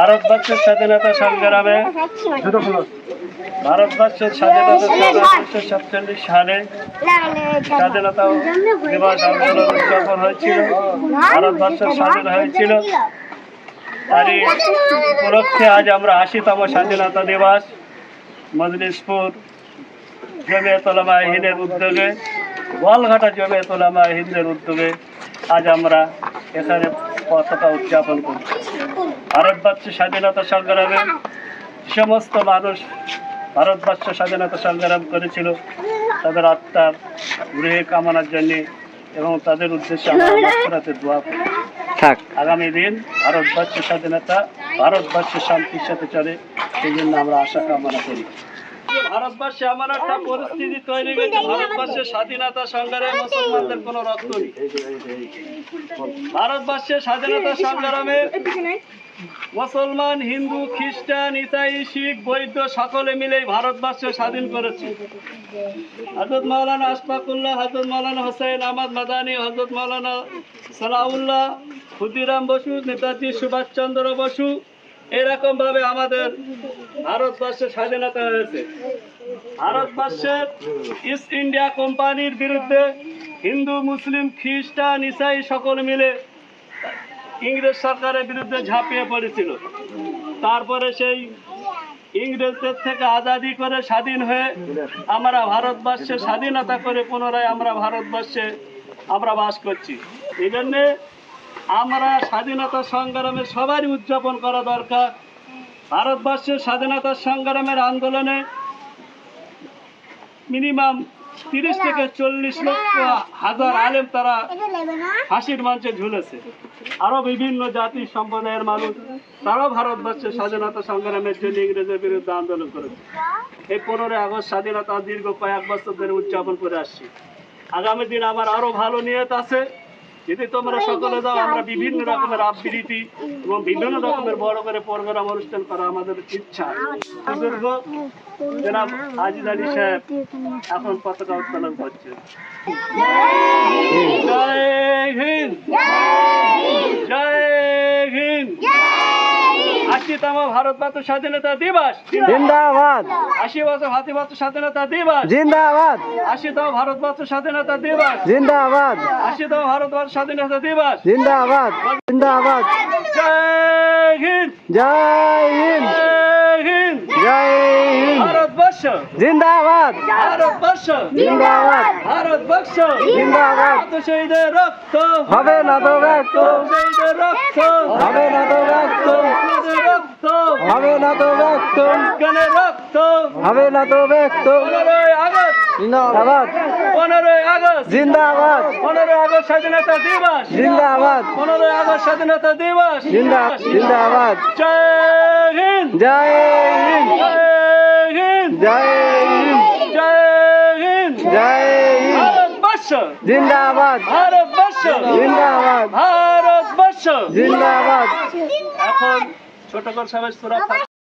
ভারতবর্ষের স্বাধীনতা সংগ্রামে ভারতবর্ষের স্বাধীনতা 1947 সালে স্বাধীনতা দিবস আন্দোলন উদযাপন হয়েছিল। ভারতবর্ষের স্বাধীন হয়েছিল, তারই উপলক্ষে আজ আমরা 80তম স্বাধীনতা দিবস মজলিসপুর জমিয়ত উলামা হিন্দের উদ্যোগে, গোয়ালঘাটা জমিয়ত উলামা হিন্দের উদ্যোগে আজ আমরা এখানে পতাকা উদযাপন করছি। ভারতবর্ষের স্বাধীনতা সংগ্রামে সমস্ত মানুষ ভারতবর্ষ স্বাধীনতা সংগ্রাম করেছিল, তাদের আত্মার গৃহে কামনার জন্যে এবং তাদের উদ্দেশ্যে আমরা দোয়া করি। আগামী দিন ভারতবর্ষের স্বাধীনতা, ভারতবর্ষের শান্তির সাথে চলে, সেই জন্য আমরা আশা কামনা করি। ভারতবর্ষে এমন একটা পরিস্থিতি তৈরি হয়েছে, ভারতবর্ষের স্বাধীনতা সংগ্রামে মুসলমানদের কোনো রক্ত নেই। ভারতবর্ষের স্বাধীনতা সংগ্রামে মুসলমান, হিন্দু, খ্রিস্টান, ইসাই, শিখ, বৌদ্ধ সকলে মিলে ভারতবর্ষ স্বাধীন করেছে। হযরত মাওলানা আশফাকুল্লাহ, হযরত মাওলানা হোসেন আহমদ মাদানী, হযরত মাওলানা সানাউল্লাহ, ক্ষুদিরাম বসু, নেতাজি সুভাষচন্দ্র বসু, এরকম ভাবে আমাদের ভারতবর্ষের স্বাধীনতা হয়েছে। ভারতবর্ষের ইস্ট ইন্ডিয়া কোম্পানির বিরুদ্ধে হিন্দু, মুসলিম, খ্রিস্টান, ইসাই সকল মিলে ইংরেজ সরকারের বিরুদ্ধে ঝাঁপিয়ে পড়েছিল। তারপরে সেই ইংরেজদের থেকে আজাদি করে স্বাধীন হয়ে আমরা ভারতবর্ষে স্বাধীনতা করে পুনরায় আমরা ভারতবর্ষে আমরা বাস করছি। এই জন্যে আমরা স্বাধীনতা সংগ্রামে সবারই উদযাপন করা দরকার। ভারতবর্ষের স্বাধীনতা সংগ্রামের আন্দোলনে মিনিমাম 30 থেকে 40 লক্ষ হাজার আলেম তারা ফাঁসির মঞ্চে ঝুলেছে। আরো বিভিন্ন জাতি সম্প্রদায়ের মানুষ তারাও ভারতবর্ষের স্বাধীনতা সংগ্রামের জন্য ইংরেজের বিরুদ্ধে আন্দোলন করেছে। এই 15 আগস্ট স্বাধীনতা দীর্ঘ কয়েক বছর ধরে উদযাপন করে আসছি। আগামী দিন আমার আরো ভালো নিয়ত আছে, যদি তোমরা সকলে যাও। আমরা বিভিন্ন রকমের আবৃত্তি এবং বিভিন্ন রকমের বড় করে প্রোগ্রাম অনুষ্ঠান করা আমাদের ইচ্ছা। বুজুর্গ জনাব আজিজ আলী সাহেব এখন পতাকা উত্তোলন করছে। জয় হিন্দ, জয় হিন্দ। 80তম ভারতবর্ষ স্বাধীনতা দিবস জিন্দাবাদ। 80 বছর ভারতবর্ষ স্বাধীনতা দিবস জিন্দাবাদ। 80তম ভারতবর্ষ স্বাধীনতা দিবস জিন্দাবাদ। 80তম ভারতবর্ষ স্বাধীনতা দিবস জিন্দাবাদ। জিন্দাবাদ। জয় হিন্দ, জয় হিন্দ, জয় হিন্দ। জয় হিন্দ। ভারতবর্ষ জিন্দাবাদ। ভারতবর্ষ জিন্দাবাদ। ভারতবর্ষ জিন্দাবাদ। কত শহীদের রক্ত হবে না তো ব্যক্ত, শহীদের রক্ত হবে না তো ব্যক্ত, শহীদের রক্ত হবে না তো ব্যক্ত, বিজ্ঞানের রক্ত। হবে না তো ব্যক্ত। 15ই আগস্ট, জিন্দাবাদ। 15ই আগস্ট, জিন্দাবাদ। 15ই আগস্ট স্বাধীনতা দিবস, জিন্দাবাদ। 15ই আগস্ট স্বাধীনতা দিবস। জিন্দাবাদ। জয় হিন্দ, জয় হিন্দ, জয় হিন্দ, জয় হিন্দ, জয় হিন্দ। জয় হিন্দ। ভারতবর্ষ জিন্দাবাদ। ভারতবর্ষ জিন্দাবাদ। ভারতবর্ষ জিন্দাবাদ। এখন ছোট করে সবাই সূরা